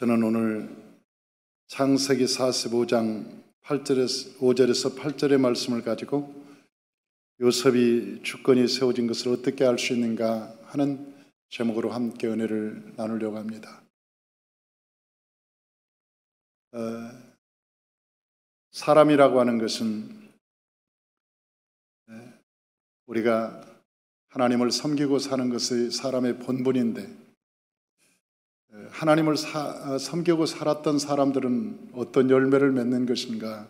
저는 오늘 창세기 45장 5절에서 8절의 말씀을 가지고 요셉이 주권이 세워진 것을 어떻게 알 수 있는가 하는 제목으로 함께 은혜를 나누려고 합니다. 사람이라고 하는 것은 우리가 하나님을 섬기고 사는 것이 사람의 본분인데, 하나님을 섬기고 살았던 사람들은 어떤 열매를 맺는 것인가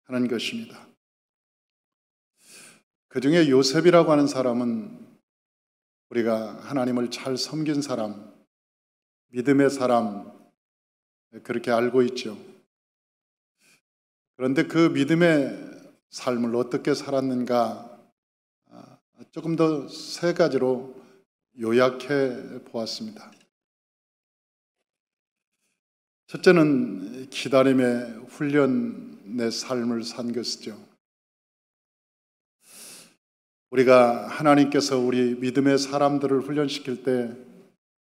하는 것입니다. 그 중에 요셉이라고 하는 사람은 우리가 하나님을 잘 섬긴 사람, 믿음의 사람, 그렇게 알고 있죠. 그런데 그 믿음의 삶을 어떻게 살았는가 조금 더 세 가지로 요약해 보았습니다. 첫째는 기다림의 훈련의 삶을 산 것이죠. 우리가 하나님께서 우리 믿음의 사람들을 훈련시킬 때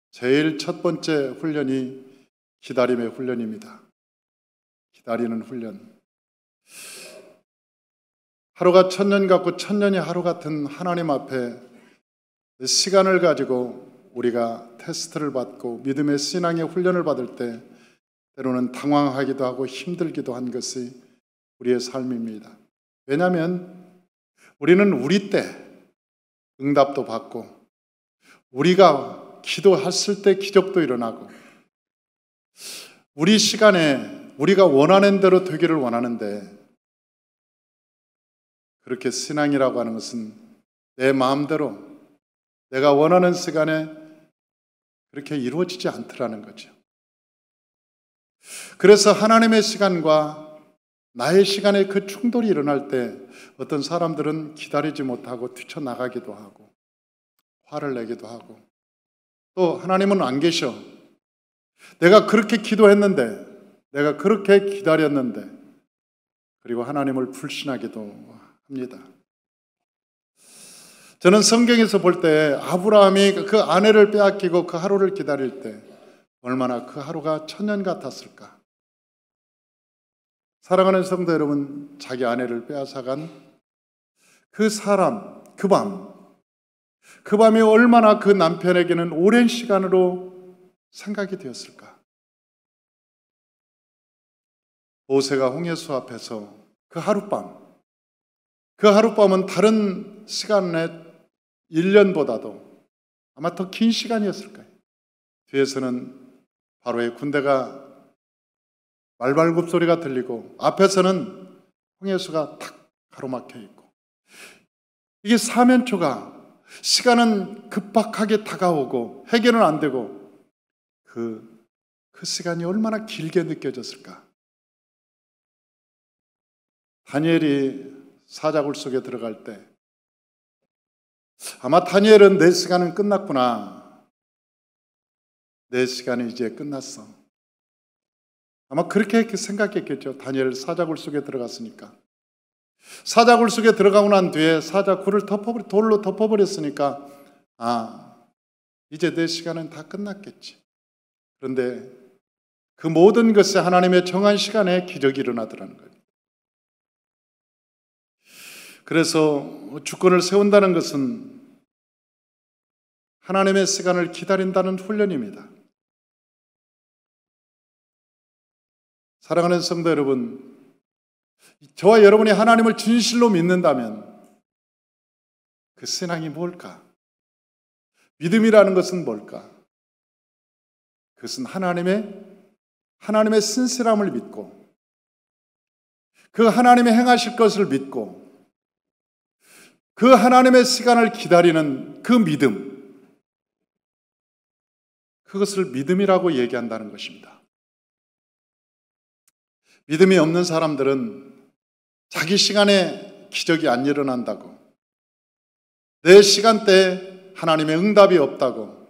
제일 첫 번째 훈련이 기다림의 훈련입니다. 기다리는 훈련. 하루가 천년 같고 천년이 하루 같은 하나님 앞에 시간을 가지고 우리가 테스트를 받고 믿음의 신앙의 훈련을 받을 때 때로는 당황하기도 하고 힘들기도 한 것이 우리의 삶입니다. 왜냐하면 우리는 우리 때 응답도 받고 우리가 기도했을 때 기적도 일어나고 우리 시간에 우리가 원하는 대로 되기를 원하는데, 그렇게 신앙이라고 하는 것은 내 마음대로 내가 원하는 시간에 그렇게 이루어지지 않더라는 거죠. 그래서 하나님의 시간과 나의 시간에 그 충돌이 일어날 때 어떤 사람들은 기다리지 못하고 뛰쳐나가기도 하고 화를 내기도 하고, 또 하나님은 안 계셔. 내가 그렇게 기도했는데, 내가 그렇게 기다렸는데, 그리고 하나님을 불신하기도 합니다. 저는 성경에서 볼 때 아브라함이 그 아내를 빼앗기고 그 하루를 기다릴 때 얼마나 그 하루가 천년 같았을까. 사랑하는 성도 여러분, 자기 아내를 빼앗아간 그 사람, 그 밤이 얼마나 그 남편에게는 오랜 시간으로 생각이 되었을까. 모세가 홍해수 앞에서 그 하룻밤은 다른 시간의 1년보다도 아마 더 긴 시간이었을 거예요. 뒤에서는 바로의 군대가 말발굽 소리가 들리고 앞에서는 홍해수가 탁 가로막혀 있고, 이게 사면초가 시간은 급박하게 다가오고 해결은 안 되고 그 시간이 얼마나 길게 느껴졌을까. 다니엘이 사자굴 속에 들어갈 때 아마 다니엘은 내 시간은 끝났구나, 내 시간이 이제 끝났어, 아마 그렇게 생각했겠죠. 다니엘 사자굴 속에 들어갔으니까. 사자굴 속에 들어가고 난 뒤에 사자굴을 돌로 덮어버렸으니까 이제 내 시간은 다 끝났겠지. 그런데 그 모든 것이 하나님의 정한 시간에 기적이 일어나더라는 거예요. 그래서 주권을 세운다는 것은 하나님의 시간을 기다린다는 훈련입니다. 사랑하는 성도 여러분, 저와 여러분이 하나님을 진실로 믿는다면 그 신앙이 뭘까? 믿음이라는 것은 뭘까? 그것은 하나님의 신실함을 믿고 그 하나님이 행하실 것을 믿고 그 하나님의 시간을 기다리는 그 믿음, 그것을 믿음이라고 얘기한다는 것입니다. 믿음이 없는 사람들은 자기 시간에 기적이 안 일어난다고, 내 시간대에 하나님의 응답이 없다고,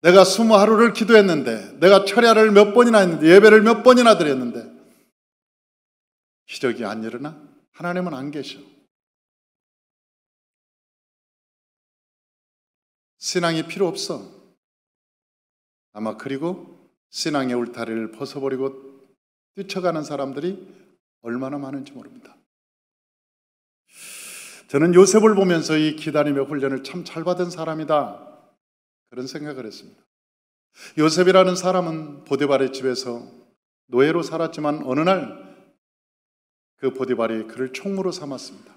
내가 20하루를 기도했는데, 내가 철야를 몇 번이나 했는데, 예배를 몇 번이나 드렸는데 기적이 안 일어나? 하나님은 안 계셔. 신앙이 필요 없어. 아마 그리고 신앙의 울타리를 벗어버리고 뛰쳐가는 사람들이 얼마나 많은지 모릅니다. 저는 요셉을 보면서 이 기다림의 훈련을 참 잘 받은 사람이다, 그런 생각을 했습니다. 요셉이라는 사람은 보디발의 집에서 노예로 살았지만 어느 날 그 보디발이 그를 총무로 삼았습니다.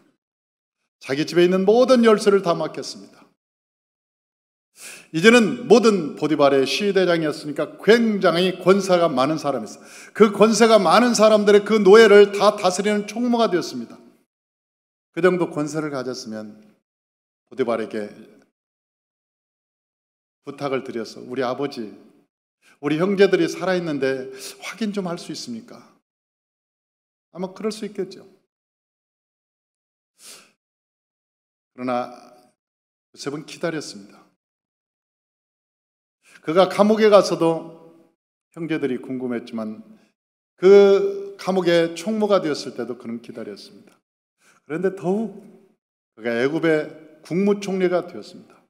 자기 집에 있는 모든 열쇠를 다 맡겼습니다. 이제는 모든 보디발의 시위대장이었으니까 굉장히 권세가 많은 사람이었어요. 그 권세가 많은 사람들의 그 노예를 다 다스리는 총무가 되었습니다. 그 정도 권세를 가졌으면 보디발에게 부탁을 드려서 우리 아버지, 우리 형제들이 살아있는데 확인 좀 할 수 있습니까? 아마 그럴 수 있겠죠. 그러나 요셉은 기다렸습니다. 그가 감옥에 가서도 형제들이 궁금했지만 그 감옥의 총무가 되었을 때도 그는 기다렸습니다. 그런데 더욱 그가 애굽의 국무총리가 되었습니다.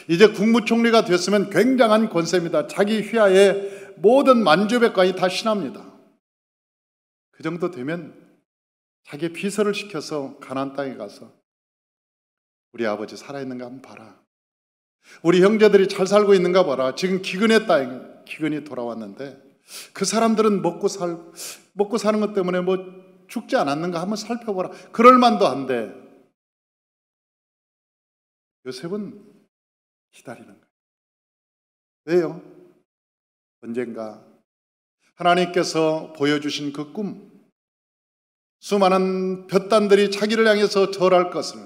이제 국무총리가 됐으면 굉장한 권세입니다. 자기 휘하에 모든 만주백관이 다 신합니다. 그 정도 되면 자기 비서를 시켜서 가나안 땅에 가서 우리 아버지 살아있는가 한번 봐라. 우리 형제들이 잘 살고 있는가 봐라. 지금 기근의 땅에 기근이 돌아왔는데 그 사람들은 먹고 사는 것 때문에 뭐 죽지 않았는가 한번 살펴보라. 그럴 만도 한데 요셉은 기다리는 거예요. 왜요? 언젠가 하나님께서 보여주신 그 꿈, 수많은 볕단들이 자기를 향해서 절할 것을,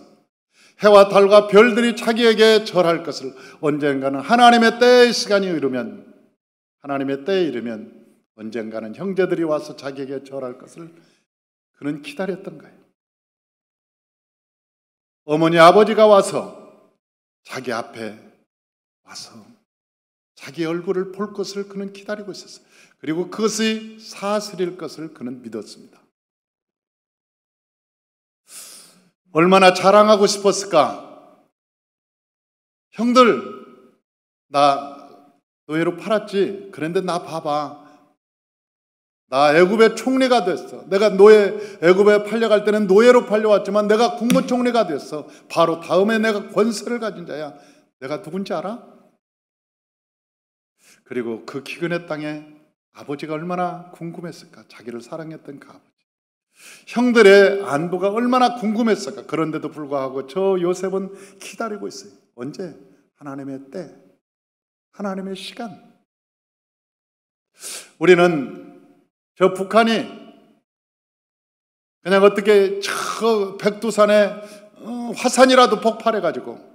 해와 달과 별들이 자기에게 절할 것을 언젠가는 하나님의 때의 시간이 이르면, 하나님의 때에 이르면 언젠가는 형제들이 와서 자기에게 절할 것을 그는 기다렸던 거예요. 어머니 아버지가 와서 자기 앞에 와서 자기 얼굴을 볼 것을 그는 기다리고 있었어요. 그리고 그것이 사실일 것을 그는 믿었습니다. 얼마나 자랑하고 싶었을까? 형들, 나 노예로 팔았지? 그런데 나 봐봐. 나 애굽의 총리가 됐어. 내가 애굽에 팔려갈 때는 노예로 팔려왔지만 내가 국무총리가 됐어. 바로 다음에 내가 권세를 가진 자야. 내가 누군지 알아? 그리고 그 기근의 땅에 아버지가 얼마나 궁금했을까? 자기를 사랑했던 그 아버지. 형들의 안부가 얼마나 궁금했을까? 그런데도 불구하고 저 요셉은 기다리고 있어요. 언제? 하나님의 때, 하나님의 시간. 우리는 저 북한이 그냥 어떻게 저 백두산에 화산이라도 폭발해가지고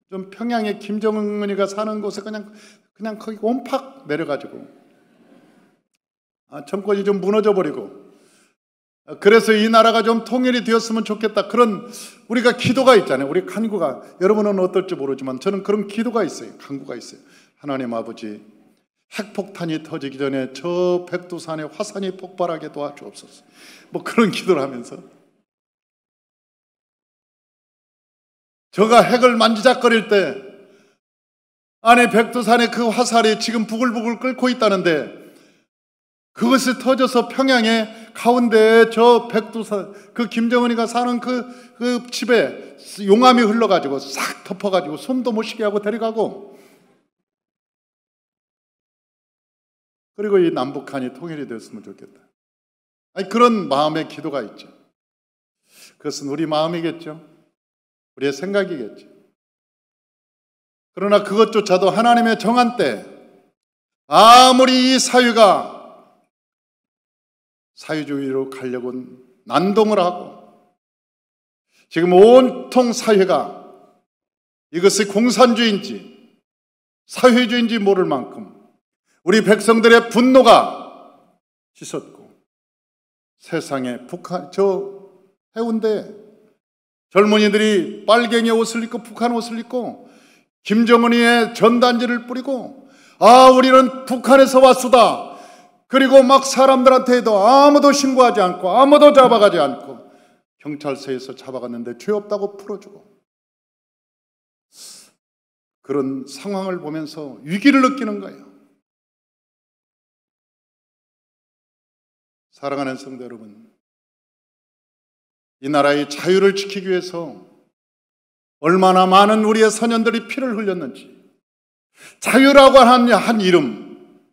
좀 평양에 김정은이가 사는 곳에 그냥 거기 온팍 내려가지고 정권이 좀 무너져 버리고 그래서 이 나라가 좀 통일이 되었으면 좋겠다. 그런 우리가 기도가 있잖아요. 우리 간구가, 여러분은 어떨지 모르지만 저는 그런 기도가 있어요. 간구가 있어요. 하나님 아버지, 핵폭탄이 터지기 전에 저 백두산에 화산이 폭발하게 도와주옵소서. 뭐 그런 기도를 하면서 저가 핵을 만지작거릴 때 안에 백두산에 그 화살이 지금 부글부글 끓고 있다는데 그것이 터져서 평양의 가운데에 저 백두산, 그 김정은이가 사는 그 집에 용암이 흘러가지고 싹 덮어가지고 숨도 못 쉬게 하고 데려가고, 그리고 이 남북한이 통일이 되었으면 좋겠다. 아니, 그런 마음의 기도가 있죠. 그것은 우리 마음이겠죠. 우리의 생각이겠죠. 그러나 그것조차도 하나님의 정한 때, 아무리 이 사회가 사회주의로 가려고는 난동을 하고 지금 온통 사회가 이것이 공산주의인지 사회주의인지 모를 만큼 우리 백성들의 분노가 치솟고 세상에 북한, 저 해운대 젊은이들이 빨갱이 옷을 입고 북한 옷을 입고 김정은이의 전단지를 뿌리고 우리는 북한에서 왔수다. 그리고 막 사람들한테도 아무도 신고하지 않고 아무도 잡아가지 않고 경찰서에서 잡아갔는데 죄 없다고 풀어주고, 그런 상황을 보면서 위기를 느끼는 거예요. 사랑하는 성도 여러분, 이 나라의 자유를 지키기 위해서 얼마나 많은 우리의 선현들이 피를 흘렸는지, 자유라고 한 이름,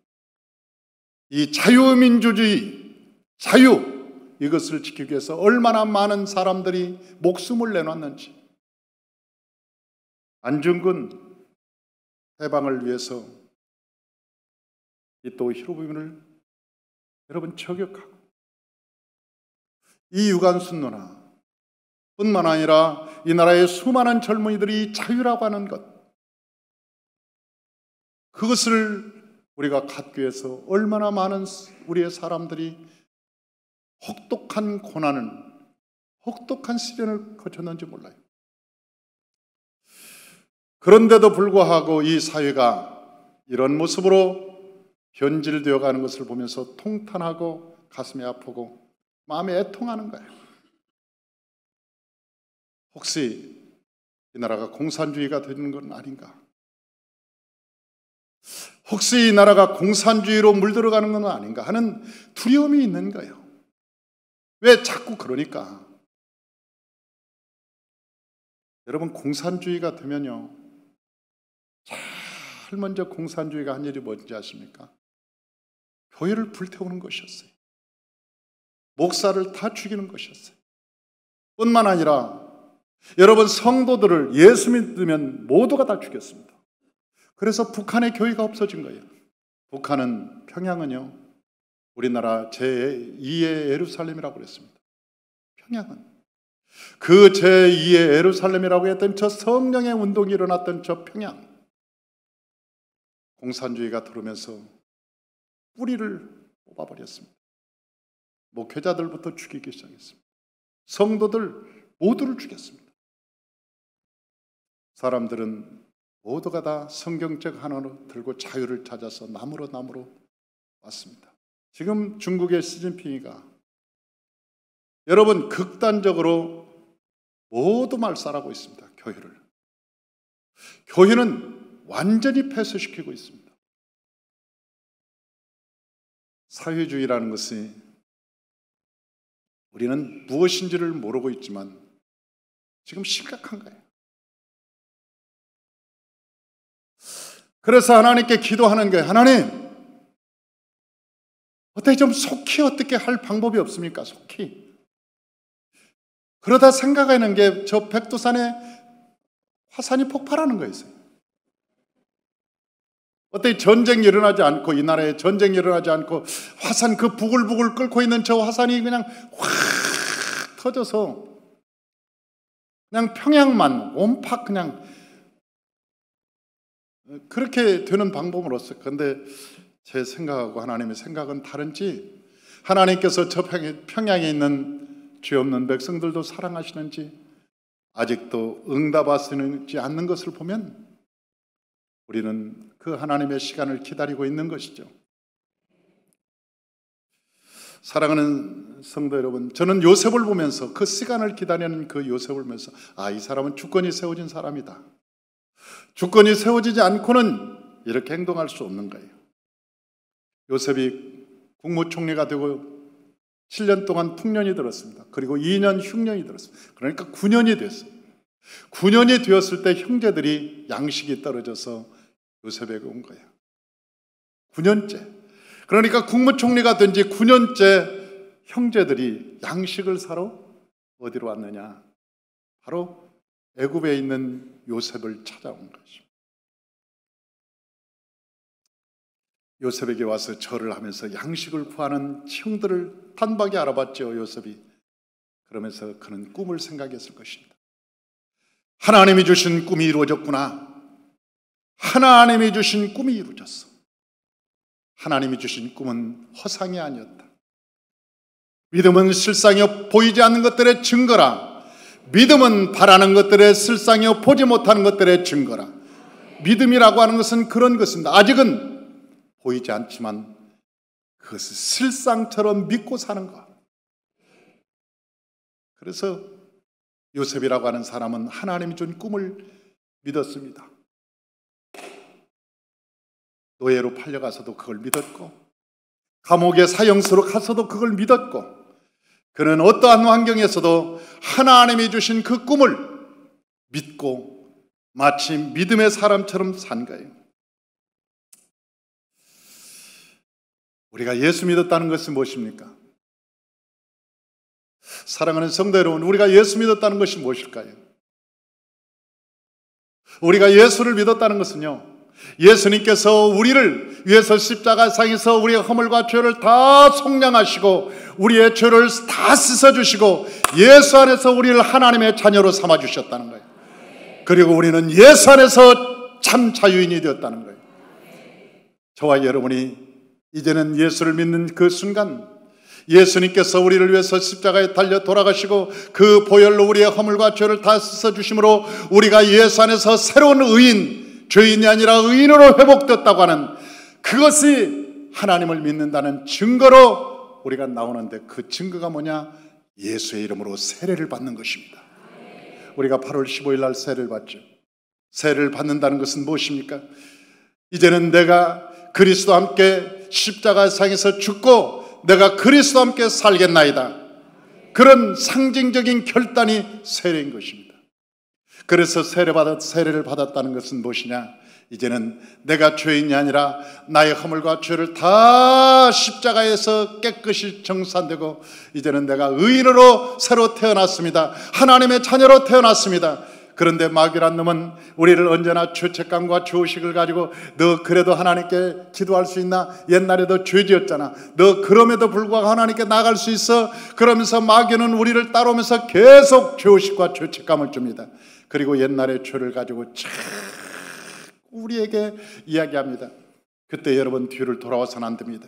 이 자유민주주의, 자유, 이것을 지키기 위해서 얼마나 많은 사람들이 목숨을 내놨는지, 안중근 해방을 위해서 이토 히로부미를 여러분 저격하고, 이 유관순 누나 뿐만 아니라 이 나라의 수많은 젊은이들이 자유라고 하는 것, 그것을 우리가 갖기 위해서 얼마나 많은 우리의 사람들이 혹독한 고난을, 혹독한 시련을 거쳤는지 몰라요. 그런데도 불구하고 이 사회가 이런 모습으로 변질되어 가는 것을 보면서 통탄하고 가슴이 아프고 마음이 애통하는 거예요. 혹시 이 나라가 공산주의가 되는 건 아닌가? 혹시 이 나라가 공산주의로 물들어가는 건 아닌가 하는 두려움이 있는 거예요. 왜 자꾸 그러니까? 여러분, 공산주의가 되면요, 제일 먼저 공산주의가 한 일이 뭔지 아십니까? 교회를 불태우는 것이었어요. 목사를 다 죽이는 것이었어요. 뿐만 아니라 여러분, 성도들을 예수 믿으면 모두가 다 죽였습니다. 그래서 북한의 교회가 없어진 거예요. 북한은, 평양은요, 우리나라 제2의 예루살렘이라고 그랬습니다. 평양은 그 제2의 예루살렘이라고 했던 저 성령의 운동이 일어났던 저 평양, 공산주의가 들어오면서 뿌리를 뽑아버렸습니다. 목회자들부터 죽이기 시작했습니다. 성도들 모두를 죽였습니다. 사람들은 모두가 다 성경책 하나로 들고 자유를 찾아서 남으로 왔습니다. 지금 중국의 시진핑이가 여러분 극단적으로 모두 말살하고 있습니다. 교회를. 교회는 완전히 폐쇄시키고 있습니다. 사회주의라는 것이 우리는 무엇인지를 모르고 있지만 지금 심각한 거예요. 그래서 하나님께 기도하는 거예요. 하나님, 어떻게 좀 속히 어떻게 할 방법이 없습니까? 속히. 그러다 생각하는 게 저 백두산에 화산이 폭발하는 거였어요. 어떻게 전쟁이 일어나지 않고, 이 나라에 전쟁이 일어나지 않고 화산, 그 부글부글 끓고 있는 저 화산이 그냥 확 터져서 그냥 평양만 온팍 그냥 그렇게 되는 방법으로서. 그런데 제 생각하고 하나님의 생각은 다른지, 하나님께서 저 평양에 있는 죄 없는 백성들도 사랑하시는지 아직도 응답하시지 않는 것을 보면 우리는 그 하나님의 시간을 기다리고 있는 것이죠. 사랑하는 성도 여러분, 저는 요셉을 보면서, 그 시간을 기다리는 그 요셉을 보면서, 아, 이 사람은 주권이 세워진 사람이다. 주권이 세워지지 않고는 이렇게 행동할 수 없는 거예요. 요셉이 국무총리가 되고 7년 동안 풍년이 들었습니다. 그리고 2년 흉년이 들었습니다. 그러니까 9년이 됐어요. 9년이 되었을 때 형제들이 양식이 떨어져서 요셉에게 온 거예요. 9년째. 그러니까 국무총리가 된 지 9년째 형제들이 양식을 사러 어디로 왔느냐? 바로 애굽에 있는 요셉을 찾아온 것입니다. 요셉에게 와서 절을 하면서 양식을 구하는 형들을 단박에 알아봤죠. 요셉이. 그러면서 그는 꿈을 생각했을 것입니다. 하나님이 주신 꿈이 이루어졌구나. 하나님이 주신 꿈이 이루어졌어. 하나님이 주신 꿈은 허상이 아니었다. 믿음은 실상이요 보이지 않는 것들의 증거라. 믿음은 바라는 것들의 실상이요 보지 못하는 것들의 증거라. 믿음이라고 하는 것은 그런 것입니다. 아직은 보이지 않지만 그것을 실상처럼 믿고 사는 것. 그래서 요셉이라고 하는 사람은 하나님이 준 꿈을 믿었습니다. 노예로 팔려가서도 그걸 믿었고, 감옥에 사형수로 가서도 그걸 믿었고, 그는 어떠한 환경에서도 하나님이 주신 그 꿈을 믿고 마치 믿음의 사람처럼 산 거예요. 우리가 예수 믿었다는 것은 무엇입니까? 사랑하는 성도 여러분, 우리가 예수 믿었다는 것이 무엇일까요? 우리가 예수를 믿었다는 것은요, 예수님께서 우리를 위해서 십자가상에서 우리의 허물과 죄를 다 속량하시고 우리의 죄를 다 씻어주시고 예수 안에서 우리를 하나님의 자녀로 삼아주셨다는 거예요. 그리고 우리는 예수 안에서 참 자유인이 되었다는 거예요. 저와 여러분이 이제는 예수를 믿는 그 순간, 예수님께서 우리를 위해서 십자가에 달려 돌아가시고 그 보혈로 우리의 허물과 죄를 다 씻어주심으로 우리가 예수 안에서 새로운 의인, 죄인이 아니라 의인으로 회복됐다고 하는 그것이 하나님을 믿는다는 증거로 우리가 나오는데, 그 증거가 뭐냐? 예수의 이름으로 세례를 받는 것입니다. 우리가 8월 15일 날 세례를 받죠. 세례를 받는다는 것은 무엇입니까? 이제는 내가 그리스도와 함께 십자가상에서 죽고 내가 그리스도와 함께 살겠나이다. 그런 상징적인 결단이 세례인 것입니다. 그래서 세례를 받았다는 것은 무엇이냐? 이제는 내가 죄인이 아니라 나의 허물과 죄를 다 십자가에서 깨끗이 정산되고 이제는 내가 의인으로 새로 태어났습니다. 하나님의 자녀로 태어났습니다. 그런데 마귀란 놈은 우리를 언제나 죄책감과 죄의식을 가지고 너 그래도 하나님께 기도할 수 있나? 옛날에도 죄지었잖아. 너 그럼에도 불구하고 하나님께 나갈 수 있어? 그러면서 마귀는 우리를 따라오면서 계속 죄의식과 죄책감을 줍니다. 그리고 옛날의 죄를 가지고 참 우리에게 이야기합니다. 그때 여러분 뒤를 돌아와서는 안 됩니다.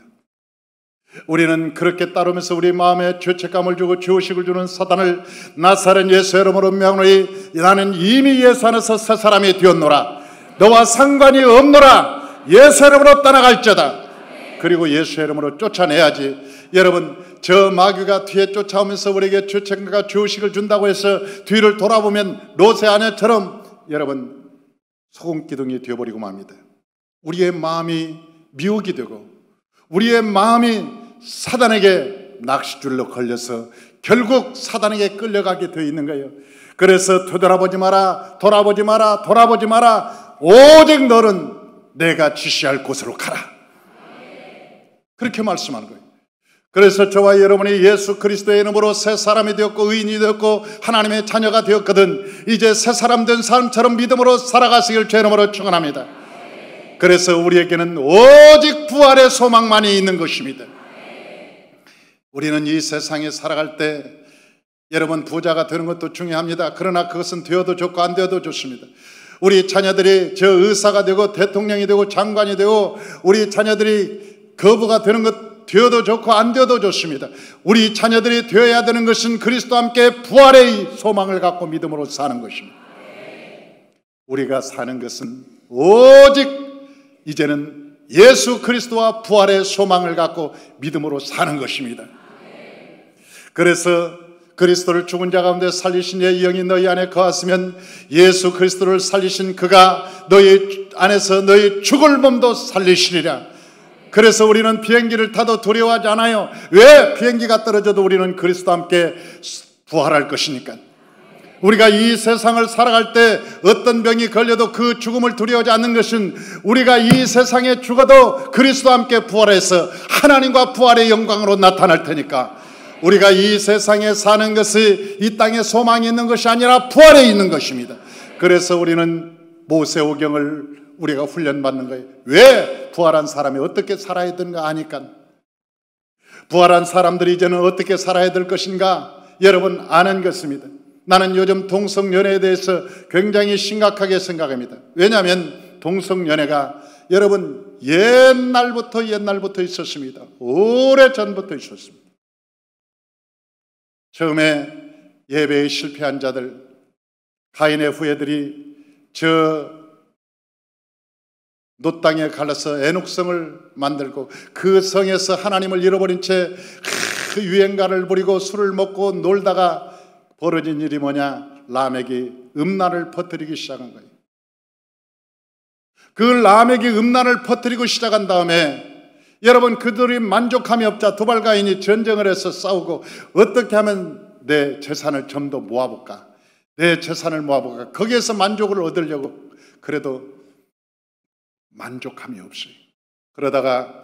우리는 그렇게 따르면서 우리 마음에 죄책감을 주고 죄의식을 주는 사단을 나사렛 예수 이름으로 명하노니 나는 이미 예수 안에서 새 사람이 되었노라. 너와 상관이 없노라. 예수 이름으로 떠나갈지어다. 그리고 예수 이름으로 쫓아내야지. 여러분, 저 마귀가 뒤에 쫓아오면서 우리에게 죄책감과 죄의식을 준다고 해서 뒤를 돌아보면 롯의 아내처럼 여러분 소금기둥이 되어버리고 맙니다. 우리의 마음이 미혹이 되고 우리의 마음이 사단에게 낚싯줄로 걸려서 결국 사단에게 끌려가게 되어 있는 거예요. 그래서 되돌아보지 마라, 돌아보지 마라, 돌아보지 마라. 오직 너는 내가 지시할 곳으로 가라. 그렇게 말씀하는 거예요. 그래서 저와 여러분이 예수 그리스도의 이름으로 새 사람이 되었고 의인이 되었고 하나님의 자녀가 되었거든 이제 새 사람 된 사람처럼 믿음으로 살아가시길 주 이름으로 축원합니다. 그래서 우리에게는 오직 부활의 소망만이 있는 것입니다. 우리는 이 세상에 살아갈 때 여러분 부자가 되는 것도 중요합니다. 그러나 그것은 되어도 좋고 안 되어도 좋습니다. 우리 자녀들이 저 의사가 되고 대통령이 되고 장관이 되고 우리 자녀들이 거부가 되는 것 되어도 좋고 안 되어도 좋습니다. 우리 자녀들이 되어야 되는 것은 그리스도와 함께 부활의 소망을 갖고 믿음으로 사는 것입니다. 우리가 사는 것은 오직 이제는 예수 그리스도와 부활의 소망을 갖고 믿음으로 사는 것입니다. 그래서 그리스도를 죽은 자 가운데 살리신 예 영이 너희 안에 거하시면 예수 그리스도를 살리신 그가 너희 안에서 너희 죽을 몸도 살리시리라. 그래서 우리는 비행기를 타도 두려워하지 않아요. 왜? 비행기가 떨어져도 우리는 그리스도와 함께 부활할 것이니까. 우리가 이 세상을 살아갈 때 어떤 병이 걸려도 그 죽음을 두려워하지 않는 것은 우리가 이 세상에 죽어도 그리스도와 함께 부활해서 하나님과 부활의 영광으로 나타날 테니까 우리가 이 세상에 사는 것이 이 땅에 소망이 있는 것이 아니라 부활에 있는 것입니다. 그래서 우리는 모세오경을 우리가 훈련받는 거예요. 왜? 부활한 사람이 어떻게 살아야 되는가 아니까. 부활한 사람들이 이제는 어떻게 살아야 될 것인가 여러분 아는 것입니다. 나는 요즘 동성연애에 대해서 굉장히 심각하게 생각합니다. 왜냐하면 동성연애가 여러분 옛날부터 있었습니다. 오래전부터 있었습니다. 처음에 예배에 실패한 자들, 가인의 후예들이 저 놋 땅에 갈라서 에녹성을 만들고 그 성에서 하나님을 잃어버린 채 유행가를 부리고 술을 먹고 놀다가 벌어진 일이 뭐냐? 라멕이 음란을 퍼뜨리기 시작한 거예요. 그 라멕이 음란을 퍼뜨리고 시작한 다음에 여러분 그들이 만족함이 없자 두발가인이 전쟁을 해서 싸우고 어떻게 하면 내 재산을 좀 더 모아볼까? 내 재산을 모아볼까? 거기에서 만족을 얻으려고 그래도 만족함이 없어요. 그러다가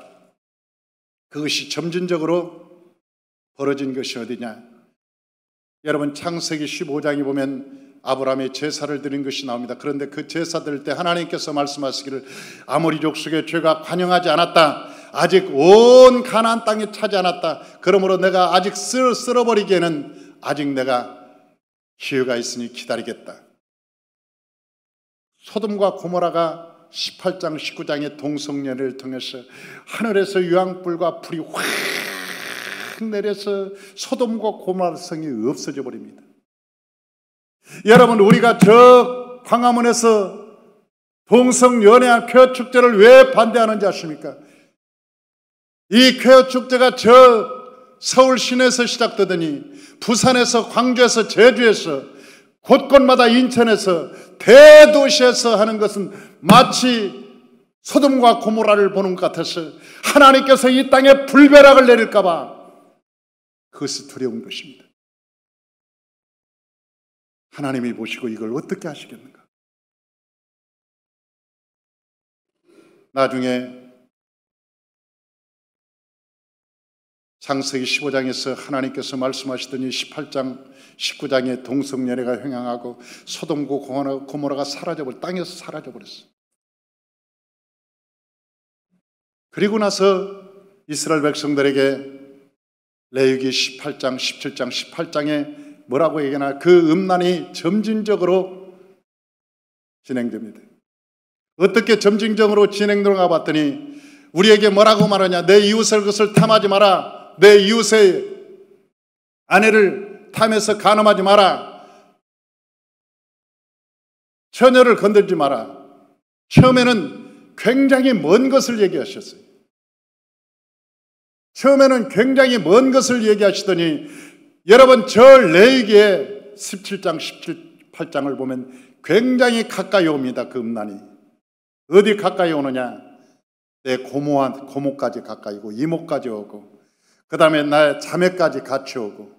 그것이 점진적으로 벌어진 것이 어디냐? 여러분 창세기 15장에 보면 아브라함이 제사를 드린 것이 나옵니다. 그런데 그 제사 드릴 때 하나님께서 말씀하시기를 아모리 족속의 죄가 관영하지 않았다. 아직 온 가나안 땅에 차지 않았다. 그러므로 내가 아직 쓸어버리기에는 아직 내가 기회가 있으니 기다리겠다. 소돔과 고모라가 18장 19장의 동성연애를 통해서 하늘에서 유황불과 불이 확 내려서 소돔과 고모라 성이 없어져 버립니다. 여러분 우리가 저 광화문에서 동성연애한 쾌어 축제를 왜 반대하는지 아십니까? 이 쾌어 축제가 저 서울 시내에서 시작되더니 부산에서 광주에서 제주에서 곳곳마다 인천에서 대도시에서 하는 것은 마치 소돔과 고모라를 보는 것 같아서 하나님께서 이 땅에 불벼락을 내릴까 봐 그것이 두려운 것입니다. 하나님이 보시고 이걸 어떻게 하시겠는가? 나중에 창세기 15장에서 하나님께서 말씀하시더니 18장 19장에 동성연애가 횡행하고 소돔과 고모라가 사라져버려 땅에서 사라져버렸어. 그리고 나서 이스라엘 백성들에게 레위기 18장 17장 18장에 뭐라고 얘기하나 그 음란이 점진적으로 진행됩니다. 어떻게 점진적으로 진행되는가 봤더니 우리에게 뭐라고 말하냐? 내 이웃의 것을 탐하지 마라. 내 이웃의 아내를 탐해서 간음하지 마라. 처녀를 건들지 마라. 처음에는 굉장히 먼 것을 얘기하셨어요. 처음에는 굉장히 먼 것을 얘기하시더니 여러분 저 레위기의 17장 18장을 보면 굉장히 가까이 옵니다. 그 음란이 어디 가까이 오느냐? 내 고모까지 가까이 오고 이모까지 오고 그 다음에 나의 자매까지 같이 오고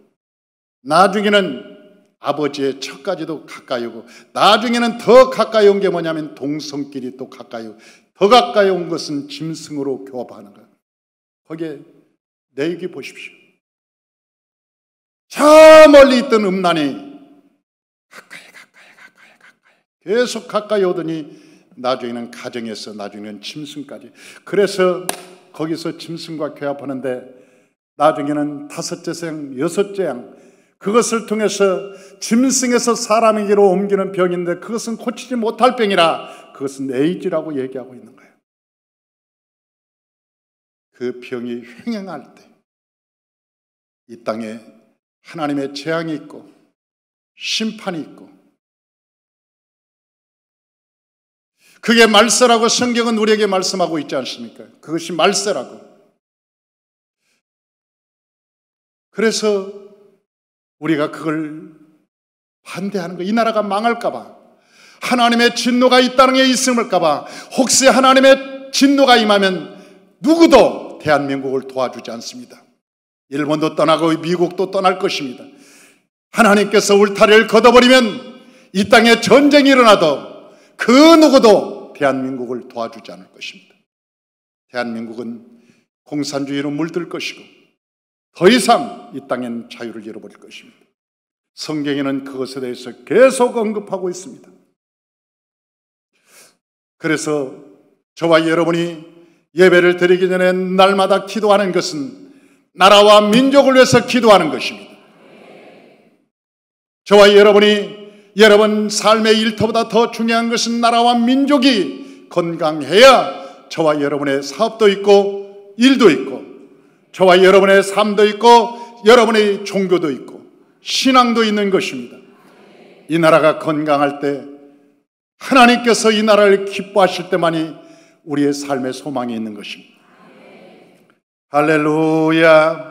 나중에는 아버지의 척까지도 가까이 오고 나중에는 더 가까이 온 게 뭐냐면 동성끼리 또 가까이 오고 더 가까이 온 것은 짐승으로 교합하는 거예요. 거기에 레위기 보십시오. 저 멀리 있던 음란이 가까이 계속 가까이 오더니 나중에는 가정에서 나중에는 짐승까지. 그래서 거기서 짐승과 교합하는데 나중에는 5째 생, 6째 양 그것을 통해서 짐승에서 사람에게로 옮기는 병인데 그것은 고치지 못할 병이라 그것은 에이즈라고 얘기하고 있는 거예요. 그 병이 횡행할 때 이 땅에 하나님의 재앙이 있고 심판이 있고 그게 말세라고 성경은 우리에게 말씀하고 있지 않습니까? 그것이 말세라고. 그래서 우리가 그걸 반대하는 거, 이 나라가 망할까 봐, 하나님의 진노가 이 땅에 있을까 봐, 혹시 하나님의 진노가 임하면 누구도 대한민국을 도와주지 않습니다. 일본도 떠나고 미국도 떠날 것입니다. 하나님께서 울타리를 걷어버리면 이 땅에 전쟁이 일어나도 그 누구도 대한민국을 도와주지 않을 것입니다. 대한민국은 공산주의로 물들 것이고 더 이상 이 땅에는 자유를 잃어버릴 것입니다. 성경에는 그것에 대해서 계속 언급하고 있습니다. 그래서 저와 여러분이 예배를 드리기 전에 날마다 기도하는 것은 나라와 민족을 위해서 기도하는 것입니다. 저와 여러분이 여러분 삶의 일터보다 더 중요한 것은 나라와 민족이 건강해야 저와 여러분의 사업도 있고 일도 있고 저와 여러분의 삶도 있고 여러분의 종교도 있고 신앙도 있는 것입니다. 이 나라가 건강할 때 하나님께서 이 나라를 기뻐하실 때만이 우리의 삶의 소망이 있는 것입니다. 할렐루야.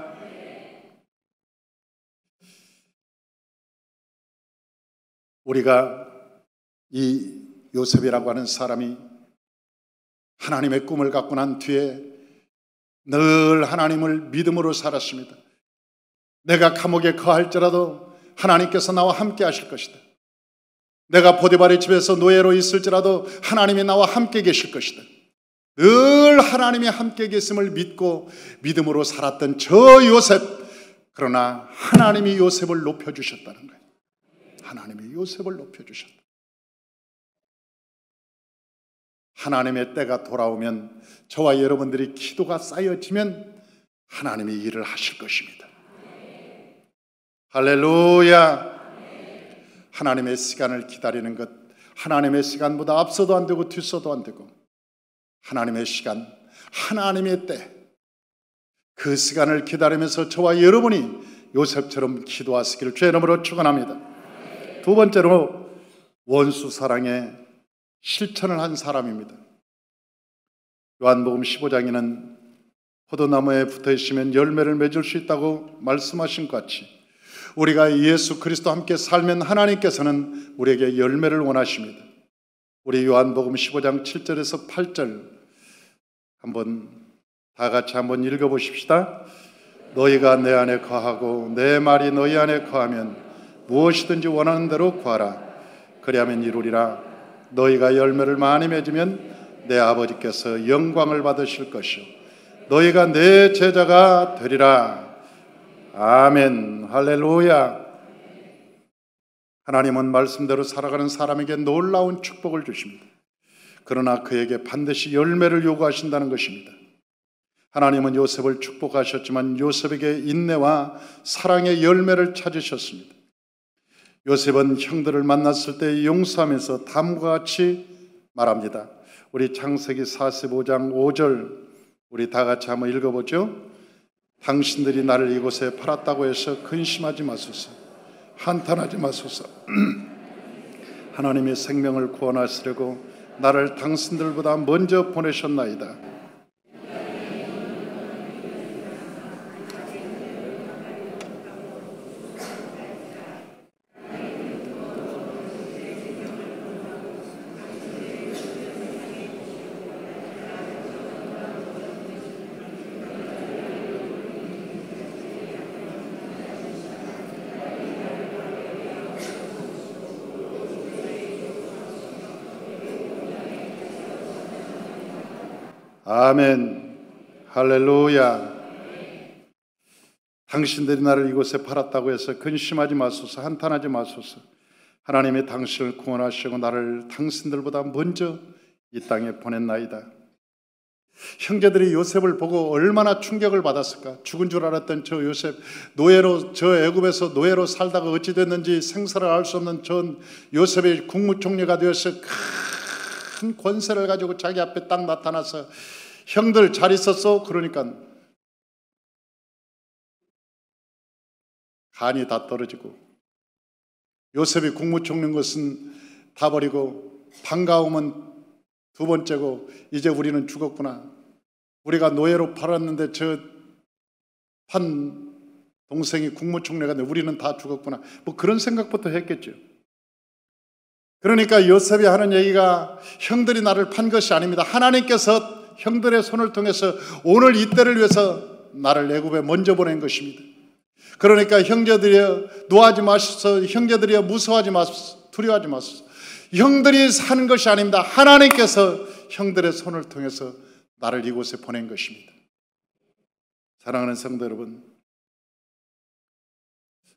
우리가 이 요셉이라고 하는 사람이 하나님의 꿈을 갖고 난 뒤에 늘 하나님을 믿음으로 살았습니다. 내가 감옥에 거할지라도 하나님께서 나와 함께 하실 것이다. 내가 보디발의 집에서 노예로 있을지라도 하나님이 나와 함께 계실 것이다. 늘 하나님이 함께 계심을 믿고 믿음으로 살았던 저 요셉, 그러나 하나님이 요셉을 높여주셨다는 거예요. 하나님이 요셉을 높여주셨다. 하나님의 때가 돌아오면 저와 여러분들이 기도가 쌓여지면 하나님이 일을 하실 것입니다. 할렐루야. 하나님의 시간을 기다리는 것, 하나님의 시간보다 앞서도 안 되고 뒤서도 안 되고, 하나님의 시간, 하나님의 때, 그 시간을 기다리면서 저와 여러분이 요셉처럼 기도하시기를 주의 이름으로 축원합니다. 두 번째로 원수 사랑에 실천을 한 사람입니다. 요한복음 15장에는 포도나무에 붙어 있으면 열매를 맺을 수 있다고 말씀하신 것 같이 우리가 예수 그리스도와 함께 살면 하나님께서는 우리에게 열매를 원하십니다. 우리 요한복음 15장 7절에서 8절 한번 다 같이 한번 읽어보십시다. 너희가 내 안에 거하고 내 말이 너희 안에 거하면 무엇이든지 원하는 대로 구하라. 그리하면 이루리라. 너희가 열매를 많이 맺으면 내 아버지께서 영광을 받으실 것이요 너희가 내 제자가 되리라. 아멘. 할렐루야. 하나님은 말씀대로 살아가는 사람에게 놀라운 축복을 주십니다. 그러나 그에게 반드시 열매를 요구하신다는 것입니다. 하나님은 요셉을 축복하셨지만 요셉에게 인내와 사랑의 열매를 찾으셨습니다. 요셉은 형들을 만났을 때 용서하면서 다음과 같이 말합니다. 우리 창세기 45장 5절 우리 다 같이 한번 읽어보죠. 당신들이 나를 이곳에 팔았다고 해서 근심하지 마소서. 한탄하지 마소서. 하나님의 생명을 구원하시려고 나를 당신들보다 먼저 보내셨나이다. 아멘. 할렐루야. 당신들이 나를 이곳에 팔았다고 해서 근심하지 마소서. 한탄하지 마소서. 하나님이 당신을 구원하시고 나를 당신들보다 먼저 이 땅에 보냈나이다. 형제들이 요셉을 보고 얼마나 충격을 받았을까. 죽은 줄 알았던 저 요셉, 노예로, 저 애굽에서 노예로 살다가 어찌 됐는지 생사를 알 수 없는 전 요셉이 국무총리가 되어서 큰 권세를 가지고 자기 앞에 딱 나타나서 형들 잘 있었어? 그러니까 간이 다 떨어지고, 요셉이 국무총리인 것은 다 버리고 반가움은 두 번째고 이제 우리는 죽었구나. 우리가 노예로 팔았는데 저 판 동생이 국무총리가 됐는데 우리는 다 죽었구나. 뭐 그런 생각부터 했겠죠. 그러니까 요셉이 하는 얘기가 형들이 나를 판 것이 아닙니다. 하나님께서 형들의 손을 통해서 오늘 이때를 위해서 나를 애굽에 먼저 보낸 것입니다. 그러니까 형제들이여 노하지 마소서. 형제들이여 무서워하지 마소서. 두려워하지 마소서. 형들이 사는 것이 아닙니다. 하나님께서 형들의 손을 통해서 나를 이곳에 보낸 것입니다. 사랑하는 성도 여러분,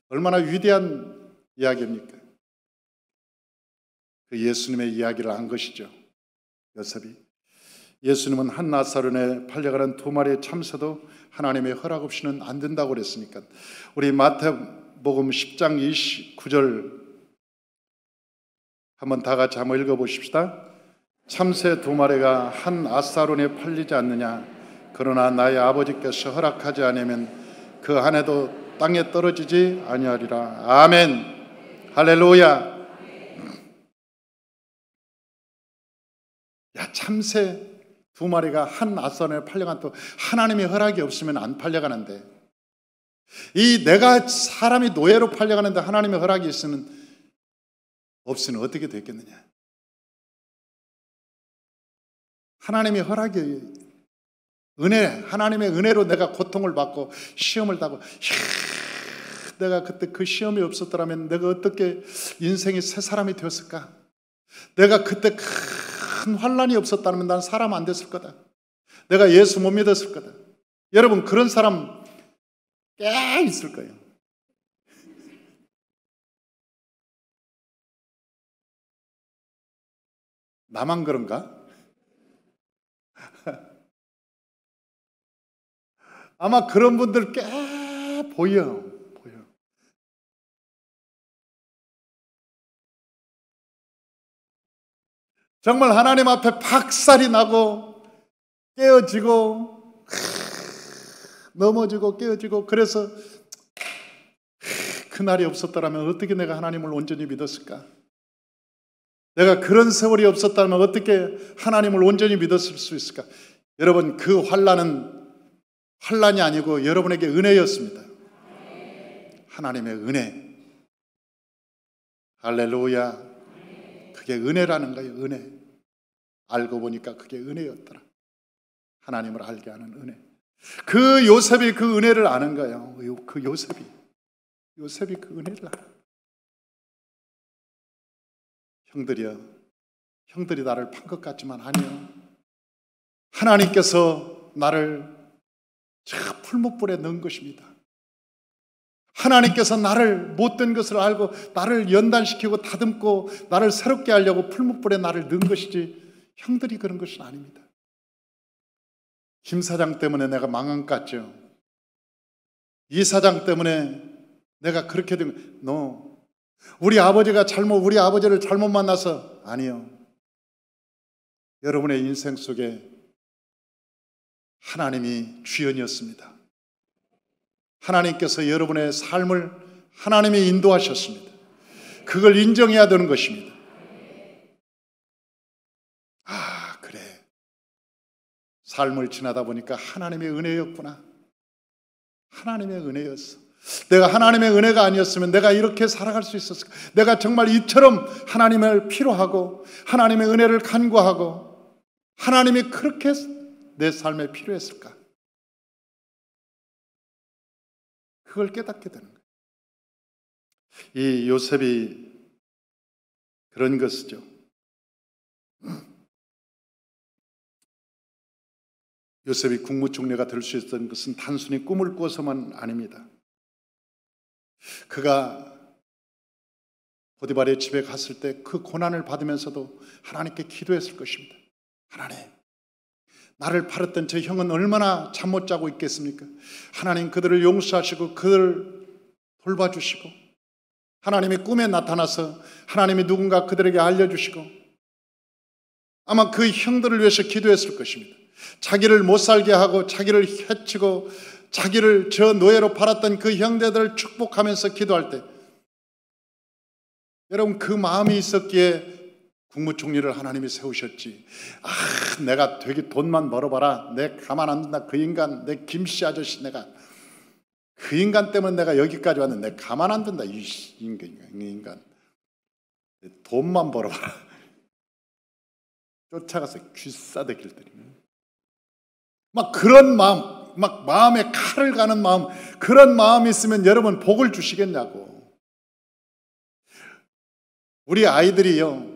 얼마나 위대한 이야기입니까? 그 예수님의 이야기를 한 것이죠. 요셉이. 예수님은 한 나사렛에 팔려가는 두 마리의 참새도 하나님의 허락 없이는 안 된다고 그랬으니까. 우리 마태복음 10장 29절 한번 다 같이 한번 읽어보십시다. 참새 두 마리가 한 아사론에 팔리지 않느냐. 그러나 나의 아버지께서 허락하지 않으면 그 한 해도 땅에 떨어지지 아니하리라. 아멘. 할렐루야. 야, 참새 두 마리가 한 아사론에 팔려간 또 하나님의 허락이 없으면 안 팔려가는데, 이 내가 사람이 노예로 팔려가는데 하나님의 허락이 없으면 어떻게 됐겠느냐. 하나님의 허락이 은혜, 하나님의 은혜로 내가 고통을 받고 시험을 당하고, 내가 그때 그 시험이 없었더라면 내가 어떻게 인생이 새 사람이 되었을까? 내가 그때 큰 환난이 없었다면 난 사람 안 됐을 거다. 내가 예수 못 믿었을 거다. 여러분, 그런 사람 꽤 있을 거예요. 나만 그런가? 아마 그런 분들 꽤 보여. 정말 하나님 앞에 박살이 나고 깨어지고 넘어지고 깨어지고, 그래서 그날이 없었더라면 어떻게 내가 하나님을 온전히 믿었을까? 내가 그런 세월이 없었다면 어떻게 하나님을 온전히 믿었을 수 있을까? 여러분, 그 환난이 아니고 여러분에게 은혜였습니다. 하나님의 은혜. 할렐루야. 그게 은혜라는 거예요. 은혜. 알고 보니까 그게 은혜였더라. 하나님을 알게 하는 은혜. 그 요셉이 그 은혜를 아는 거예요. 그 요셉이 그 은혜를 알아. 형들이 나를 판 것 같지만 아니요. 하나님께서 나를 저 풀무불에 넣은 것입니다. 하나님께서 나를 못된 것을 알고 나를 연단시키고 다듬고 나를 새롭게 하려고 풀무불에 나를 넣은 것이지, 형들이 그런 것은 아닙니다. 김 사장 때문에 내가 망한 것 같죠? 이 사장 때문에 내가 그렇게 된 거, 우리 아버지를 잘못 만나서, 아니요. 여러분의 인생 속에 하나님이 주연이었습니다. 하나님께서 여러분의 삶을 하나님이 인도하셨습니다. 그걸 인정해야 되는 것입니다. 아, 그래. 삶을 지나다 보니까 하나님의 은혜였구나. 하나님의 은혜였어. 내가 하나님의 은혜가 아니었으면 내가 이렇게 살아갈 수 있었을까? 내가 정말 이처럼 하나님을 필요하고 하나님의 은혜를 간구하고 하나님이 그렇게 내 삶에 필요했을까? 그걸 깨닫게 되는 거예요. 이 요셉이 그런 것이죠. 요셉이 국무총리가 될 수 있었던 것은 단순히 꿈을 꾸어서만 아닙니다. 그가 보디발의 집에 갔을 때 그 고난을 받으면서도 하나님께 기도했을 것입니다. 하나님, 나를 팔았던 제 형은 얼마나 잠 못 자고 있겠습니까? 하나님, 그들을 용서하시고 그들을 돌봐주시고, 하나님이 꿈에 나타나서 하나님이 누군가 그들에게 알려주시고, 아마 그 형들을 위해서 기도했을 것입니다. 자기를 못 살게 하고 자기를 해치고 자기를 저 노예로 팔았던 그 형제들을 축복하면서 기도할 때, 여러분, 그 마음이 있었기에 국무총리를 하나님이 세우셨지. 아, 내가 되게 돈만 벌어봐라, 내 가만 안 둔다, 그 인간, 내 김씨 아저씨, 내가 그 인간 때문에 내가 여기까지 왔는데 내 가만 안 둔다, 이 인간. 돈만 벌어봐라. 쫓아가서 귀싸대기를 때리면, 막 그런 마음, 막 마음에 칼을 가는 마음, 그런 마음이 있으면 여러분 복을 주시겠냐고. 우리 아이들이요,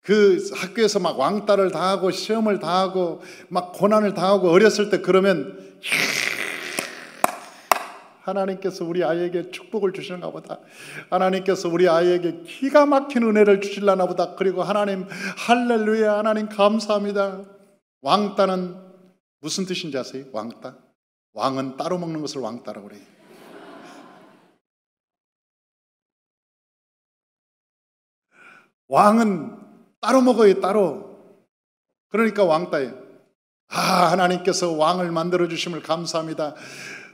그 학교에서 막 왕따를 당하고 시험을 당하고 막 고난을 당하고 어렸을 때, 그러면 하나님께서 우리 아이에게 축복을 주시는가 보다, 하나님께서 우리 아이에게 기가 막힌 은혜를 주시려나 보다, 그리고 하나님 할렐루야, 하나님 감사합니다. 왕따는 무슨 뜻인지 아세요? 왕따? 왕은 따로 먹는 것을 왕따라고 그래요. 왕은 따로 먹어요, 따로. 그러니까 왕따예요. 아, 하나님께서 왕을 만들어 주심을 감사합니다.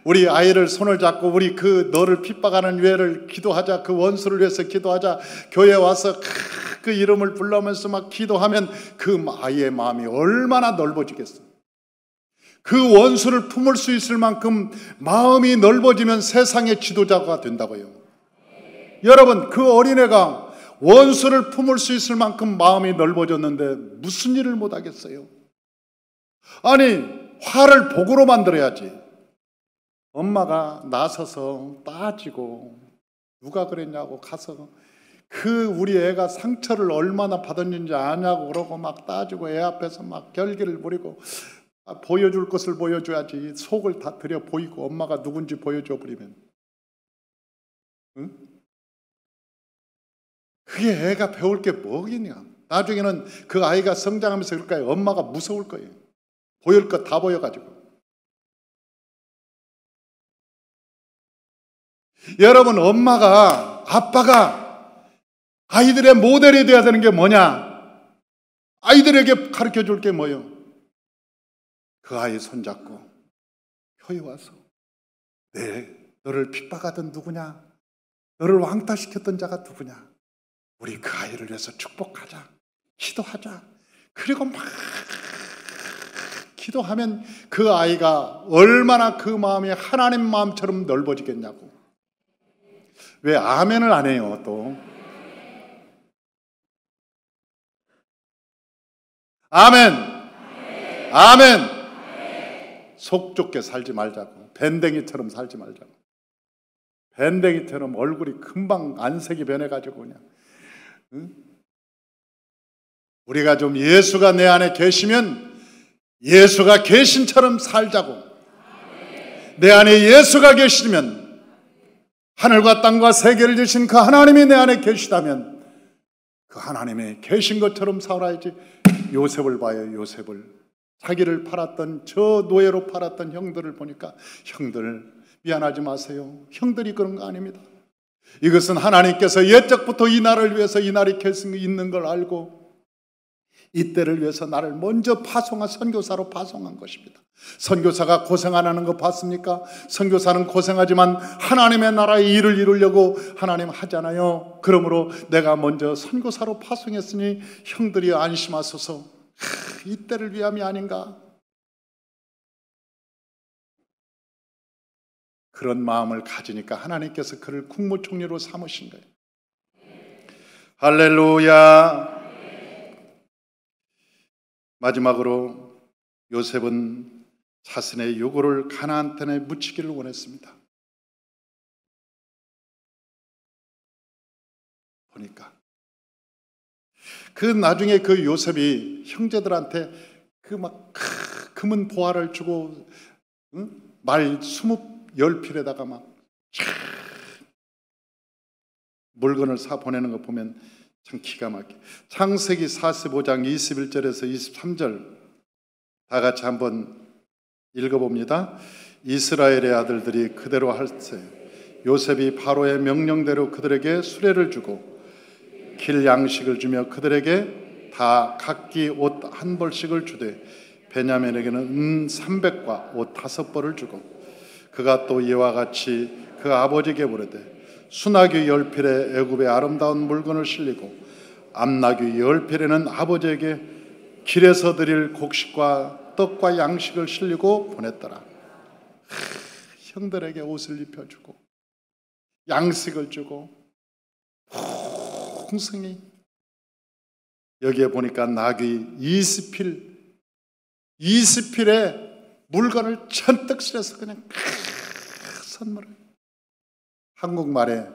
우리 아이를 손을 잡고 우리 그 너를 핍박하는 유해를 기도하자, 그 원수를 위해서 기도하자, 교회에 와서 그 이름을 불러면서 막 기도하면 그 아이의 마음이 얼마나 넓어지겠어. 그 원수를 품을 수 있을 만큼 마음이 넓어지면 세상의 지도자가 된다고요. 여러분, 그 어린애가 원수를 품을 수 있을 만큼 마음이 넓어졌는데 무슨 일을 못하겠어요? 아니, 화를 복으로 만들어야지. 엄마가 나서서 따지고, 누가 그랬냐고 가서 우리 애가 상처를 얼마나 받았는지 아냐고 그러고 막 따지고 애 앞에서 막 결기를 부리고, 보여줄 것을 보여줘야지. 속을 다 들여 보이고 엄마가 누군지 보여줘 버리면, 응? 그게 애가 배울 게 뭐겠냐. 나중에는 그 아이가 성장하면서 그럴 거예요. 엄마가 무서울 거예요. 보일 것 다 보여가지고. 여러분, 엄마가, 아빠가 아이들의 모델이 되어야 되는 게 뭐냐? 아이들에게 가르쳐 줄 게 뭐예요? 그 아이 손잡고 교회 와서, 너를 핍박하던 누구냐? 너를 왕따시켰던 자가 누구냐? 우리 그 아이를 위해서 축복하자, 기도하자. 그리고 막 기도하면 그 아이가 얼마나 그 마음이 하나님 마음처럼 넓어지겠냐고. 왜 아멘을 안 해요 또? 아멘. 아멘. 속 좁게 살지 말자고. 밴댕이처럼 살지 말자고. 밴댕이처럼 얼굴이 금방 안색이 변해가지고 그냥, 응? 우리가 좀 예수가 내 안에 계시면 예수가 계신처럼 살자고. 내 안에 예수가 계시면, 하늘과 땅과 세계를 지신 그 하나님이 내 안에 계시다면 그 하나님이 계신 것처럼 살아야지. 요셉을 봐요. 요셉을, 자기를 팔았던, 저 노예로 팔았던 형들을 보니까, 형들 미안하지 마세요. 형들이 그런 거 아닙니다. 이것은 하나님께서 옛적부터 이 날을 위해서 이 날이 결승이 있는 걸 알고 이때를 위해서 나를 먼저 선교사로 파송한 것입니다. 선교사가 고생 안 하는 거 봤습니까? 선교사는 고생하지만 하나님의 나라의 일을 이루려고 하나님 하잖아요. 그러므로 내가 먼저 선교사로 파송했으니 형들이 안심하소서. 이때를 위함이 아닌가? 그런 마음을 가지니까 하나님께서 그를 국무총리로 삼으신 거예요. 할렐루야. 마지막으로 요셉은 자신의 요구를 가나안 땅에 묻히기를 원했습니다. 보니까 나중에 그 요셉이 형제들한테 막 금은 보화를 주고, 응? 말 20필에다가 막 물건을 사 보내는 거 보면 참 기가 막혀. 창세기 45장 21절에서 23절 다 같이 한번 읽어봅니다. 이스라엘의 아들들이 그대로 할세 요셉이 바로의 명령대로 그들에게 수레를 주고 길 양식을 주며 그들에게 다 각기 옷 한 벌씩을 주되 베냐민에게는 은 300과 옷 5벌을 주고 그가 또 이와 같이 그 아버지에게 부르되 수나귀 10필에 애굽의 아름다운 물건을 실리고 암나귀 10필에는 아버지에게 길에서 드릴 곡식과 떡과 양식을 실리고 보냈더라. 형들에게 옷을 입혀주고 양식을 주고 풍성히, 여기에 보니까 나귀 20필의 물건을 잔뜩 실어서 그냥 선물을, 한국말에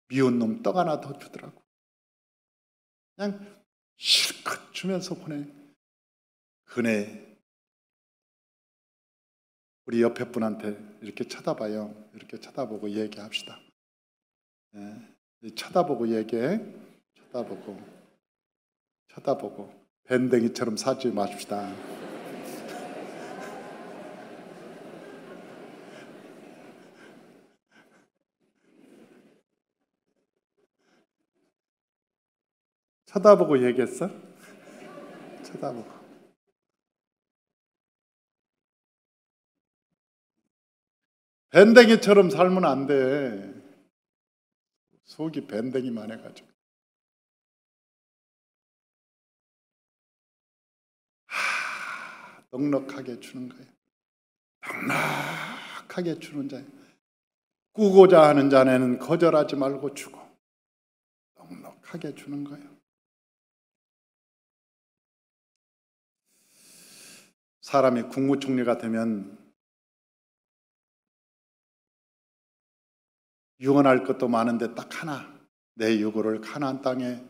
미운 놈 떡 하나 더 주더라고. 그냥 실컷 주면서 보내. 그네, 우리 옆에 분한테 이렇게 쳐다봐요. 이렇게 쳐다보고 얘기합시다. 네. 쳐다보고 얘기해. 쳐다보고 밴댕이처럼 사지 마십시다. 쳐다보고 얘기했어? 쳐다보고. 밴댕이처럼 살면 안 돼. 속이 밴댕이만 해가지고. 넉넉하게 주는 거예요. 넉넉하게 주는 자예요. 꾸고자 하는 자네는 거절하지 말고 주고 넉넉하게 주는 거예요. 사람이 국무총리가 되면 유언할 것도 많은데 딱 하나, 내 유고를 가나안 땅에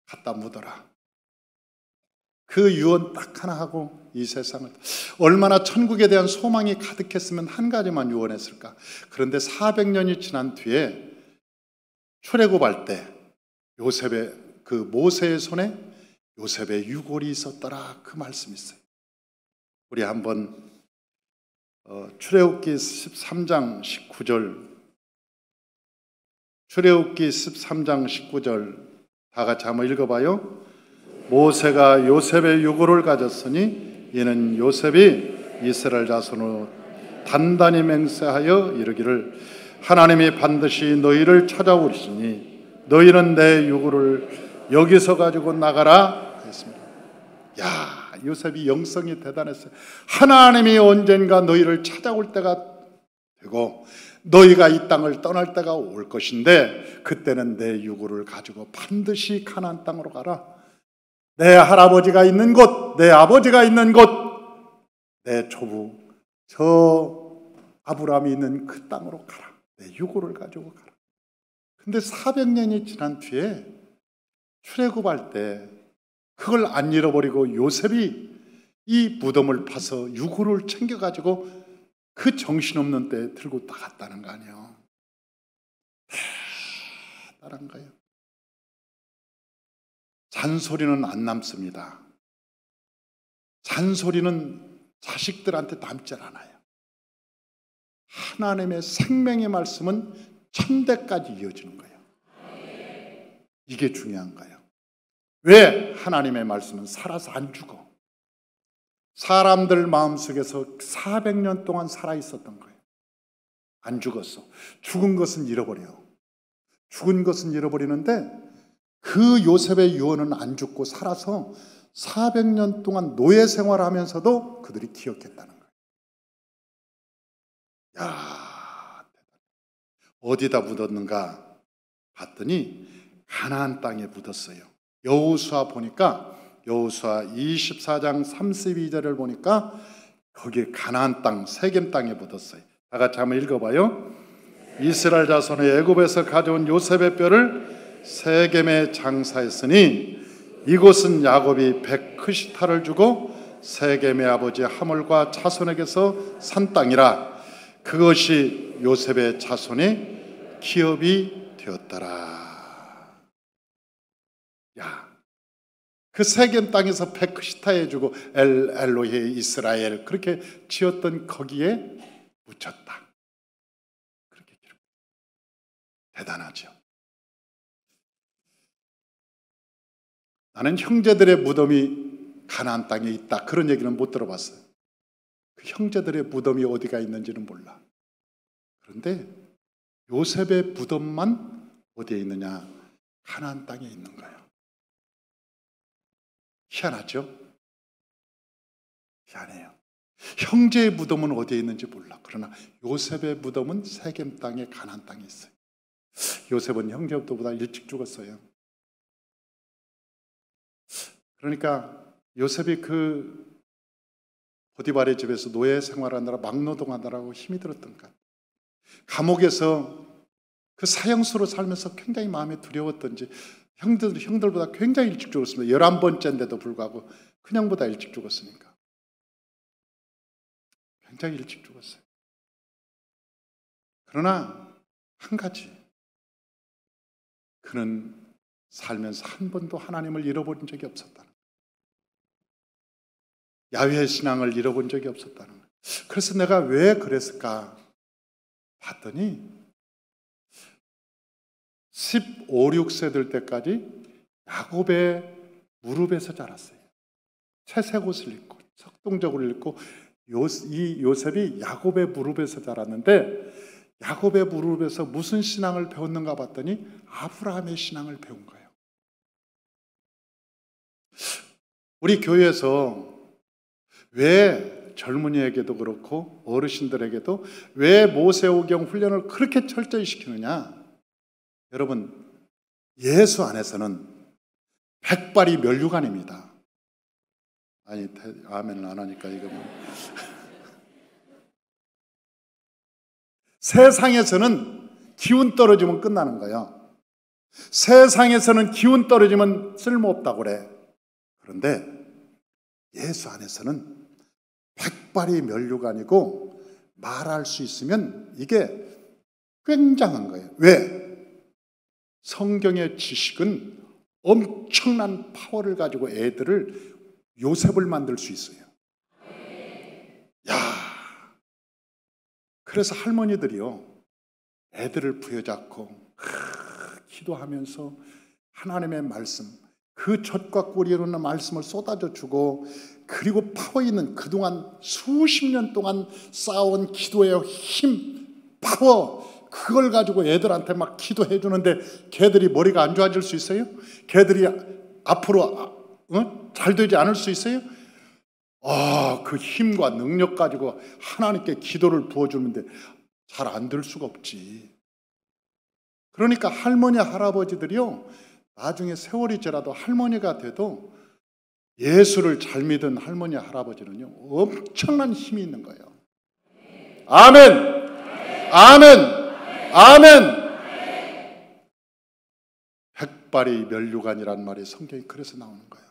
갖다 묻어라. 그 유언 딱 하나 하고 이 세상을, 얼마나 천국에 대한 소망이 가득했으면 한 가지만 유언했을까. 그런데 400년이 지난 뒤에 출애굽할 때 요셉의 그 모세의 손에 요셉의 유골이 있었더라, 그 말씀이 있어요. 우리 한번 출애굽기 13장 19절, 출애굽기 13장 19절 다 같이 한번 읽어봐요. 모세가 요셉의 유골을 가졌으니 이는 요셉이 이스라엘 자손으로 단단히 맹세하여 이르기를 하나님이 반드시 너희를 찾아오시니 너희는 내 유골을 여기서 가지고 나가라 했습니다. 야, 요셉이 영성이 대단했어요. 하나님이 언젠가 너희를 찾아올 때가 되고 너희가 이 땅을 떠날 때가 올 것인데 그때는 내 유골을 가지고 반드시 가나안 땅으로 가라. 내 할아버지가 있는 곳, 내 아버지가 있는 곳, 내 조부 저 아브라함이 있는 그 땅으로 가라. 내 유골을 가지고 가라. 근데 400년이 지난 뒤에 출애굽할 때 그걸 안 잃어버리고 요셉이 이 무덤을 파서 유골을 챙겨가지고 그 정신없는 때 들고 나갔다는 거 아니에요. 대단한 거예요. 잔소리는 안 남습니다. 잔소리는 자식들한테 남질 않아요. 하나님의 생명의 말씀은 천대까지 이어지는 거예요. 이게 중요한 거예요. 왜? 하나님의 말씀은 살아서 안 죽어. 사람들 마음속에서 400년 동안 살아있었던 거예요. 안 죽었어. 죽은 것은 잃어버려. 죽은 것은 잃어버리는데 그 요셉의 유언은 안 죽고 살아서 400년 동안 노예 생활하면서도 그들이 기억했다는 거예요. 야, 어디다 묻었는가 봤더니 가나안 땅에 묻었어요. 여호수아 보니까 여호수아 24장 32절을 보니까 거기에 가나안 땅, 세겜 땅에 묻었어요. 다 같이 한번 읽어봐요. 이스라엘 자손이 애굽에서 가져온 요셉의 뼈를 세겜에 장사했으니 이곳은 야곱이 백크시타를 주고 세겜의 아버지 하몰과 자손에게서 산 땅이라. 그것이 요셉의 자손의 기업이 되었더라. 야, 그 세겜 땅에서 백크시타에 주고 엘로헤 이스라엘 그렇게 지었던 거기에 묻혔다. 그렇게 기록. 대단하죠. 나는 형제들의 무덤이 가나안 땅에 있다 그런 얘기는 못 들어봤어요. 그 형제들의 무덤이 어디가 있는지는 몰라. 그런데 요셉의 무덤만 어디에 있느냐? 가나안 땅에 있는 거예요. 희한하죠? 희한해요. 형제의 무덤은 어디에 있는지 몰라. 그러나 요셉의 무덤은 세겜 땅에 가나안 땅에 있어요. 요셉은 형제보다 일찍 죽었어요. 그러니까 요셉이 그 보디발의 집에서 노예 생활하느라 막노동하느라고 힘이 들었던 것 같아요. 감옥에서 그 사형수로 살면서 굉장히 마음이 두려웠던지 형들보다 굉장히 일찍 죽었습니다. 11번째인데도 불구하고 그냥보다 일찍 죽었으니까 굉장히 일찍 죽었어요. 그러나 한 가지, 그는 살면서 한 번도 하나님을 잃어버린 적이 없었다는 거예요. 야훼 신앙을 잃어본 적이 없었다는 거예요. 그래서 내가 왜 그랬을까 봤더니 15, 16세 될 때까지 야곱의 무릎에서 자랐어요. 채색 옷을 입고 석동적으로 입고 이 요셉이 야곱의 무릎에서 자랐는데 야곱의 무릎에서 무슨 신앙을 배웠는가 봤더니 아브라함의 신앙을 배운 거예요. 우리 교회에서 왜 젊은이에게도 그렇고 어르신들에게도 왜 모세오경 훈련을 그렇게 철저히 시키느냐? 여러분, 예수 안에서는 백발이 면류관입니다. 아니, 아멘을 안 하니까 이거 뭐. 세상에서는 기운 떨어지면 끝나는 거예요. 세상에서는 기운 떨어지면 쓸모없다고 그래. 그런데 예수 안에서는 백발이 면류관이고 말할 수 있으면 이게 굉장한 거예요. 왜? 성경의 지식은 엄청난 파워를 가지고 애들을 요셉을 만들 수 있어요. 야, 그래서 할머니들이요, 애들을 부여잡고 기도하면서 하나님의 말씀, 그 젖과 꿀이 이루는 말씀을 쏟아져 주고, 그리고 파워 있는 그동안 수십 년 동안 쌓아온 기도의 힘, 파워, 그걸 가지고 애들한테 막 기도해 주는데 걔들이 머리가 안 좋아질 수 있어요? 걔들이 앞으로 잘 되지 않을 수 있어요? 그 힘과 능력 가지고 하나님께 기도를 부어주는데 잘 안 될 수가 없지. 그러니까 할머니, 할아버지들이요, 나중에 세월이 지나도 할머니가 돼도 예수를 잘 믿은 할머니, 할아버지는요, 엄청난 힘이 있는 거예요. 아멘! 아멘! 아멘! 백발이 면류관이란 말이 성경이 그래서 나오는 거예요.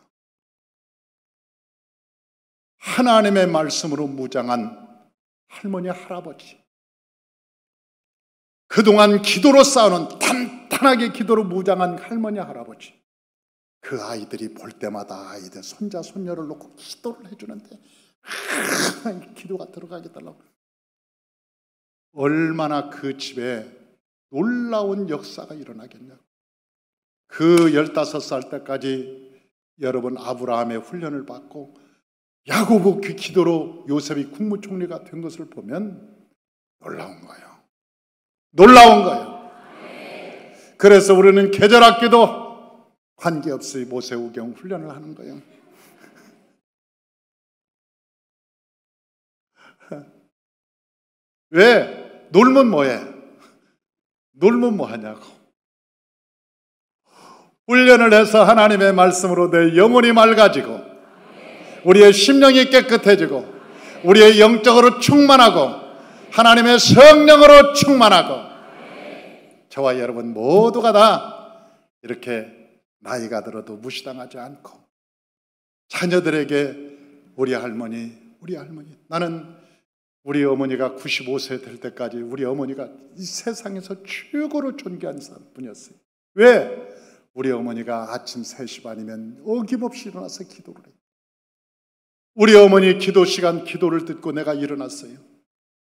하나님의 말씀으로 무장한 할머니, 할아버지, 그동안 기도로 쌓아놓은 단단하게 기도로 무장한 할머니, 할아버지, 그 아이들이 볼 때마다 아이들 손자, 손녀를 놓고 기도를 해주는데 기도가 들어가게 달라고. 얼마나 그 집에 놀라운 역사가 일어나겠냐고. 그 15살 때까지 여러분 아브라함의 훈련을 받고 야고보 그 기도로 요셉이 국무총리가 된 것을 보면 놀라운 거예요. 놀라운 거예요. 그래서 우리는 계절학기도 관계없이 모세우경 훈련을 하는 거예요. 왜? 놀면 뭐해? 놀면 뭐하냐고. 훈련을 해서 하나님의 말씀으로 내 영혼이 맑아지고 우리의 심령이 깨끗해지고 우리의 영적으로 충만하고 하나님의 성령으로 충만하고, 저와 여러분 모두가 다 이렇게 나이가 들어도 무시당하지 않고 자녀들에게 우리 할머니, 나는 우리 어머니가 95세 될 때까지 우리 어머니가 이 세상에서 최고로 존귀한 분이었어요. 왜? 우리 어머니가 아침 3시 반이면 어김없이 일어나서 기도를 해요. 우리 어머니 기도 시간 기도를 듣고 내가 일어났어요.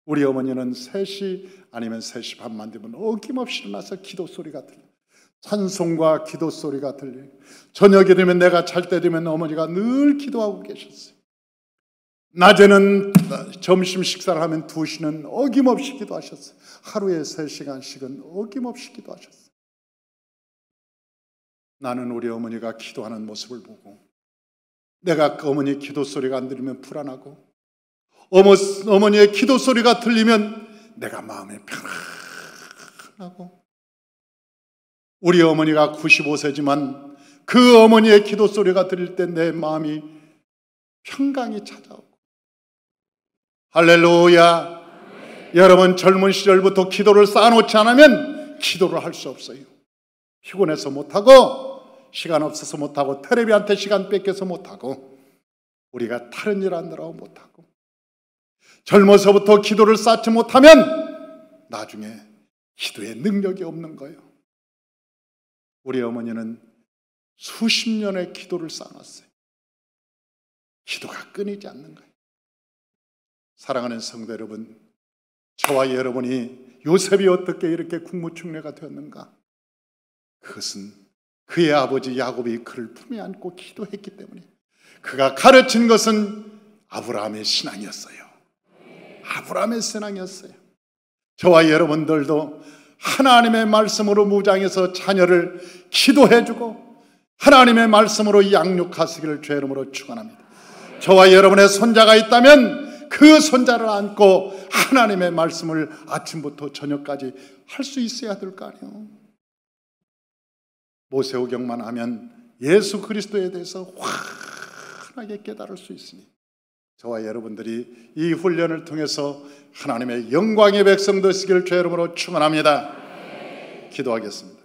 우리 어머니는 3시 아니면 3시 반만 되면 어김없이 일어나서 기도 소리가 들려요. 찬송과 기도 소리가 들려요. 저녁이 되면, 내가 잘 때 되면 어머니가 늘 기도하고 계셨어요. 낮에는 점심 식사를 하면 2시는 어김없이 기도하셨어요. 하루에 3시간씩은 어김없이 기도하셨어요. 나는 우리 어머니가 기도하는 모습을 보고 내가 그 어머니 기도 소리가 안 들리면 불안하고, 어머니의 기도 소리가 들리면 내가 마음이 편안하고, 우리 어머니가 95세지만 그 어머니의 기도 소리가 들릴 때 내 마음이 평강이 찾아오고. 할렐루야. 여러분 젊은 시절부터 기도를 쌓아놓지 않으면 기도를 할 수 없어요. 피곤해서 못하고, 시간 없어서 못하고, 텔레비한테 시간 뺏겨서 못하고, 우리가 다른 일 하느라고 못하고, 젊어서부터 기도를 쌓지 못하면 나중에 기도의 능력이 없는 거예요. 우리 어머니는 수십 년의 기도를 쌓아놨어요. 기도가 끊이지 않는 거예요. 사랑하는 성도 여러분, 저와 여러분이 요셉이 어떻게 이렇게 국무총리가 되었는가? 그것은 그의 아버지 야곱이 그를 품에 안고 기도했기 때문에, 그가 가르친 것은 아브라함의 신앙이었어요. 아브라함의 신앙이었어요. 저와 여러분들도 하나님의 말씀으로 무장해서 자녀를 기도해주고 하나님의 말씀으로 양육하시기를 주의 이름으로 축원합니다. 저와 여러분의 손자가 있다면 그 손자를 안고 하나님의 말씀을 아침부터 저녁까지 할 수 있어야 될 거 아니에요. 모세오경만 하면 예수 그리스도에 대해서 편하게 깨달을 수 있으니 저와 여러분들이 이 훈련을 통해서 하나님의 영광의 백성 되시길 주의 이름으로 축원합니다. 기도하겠습니다.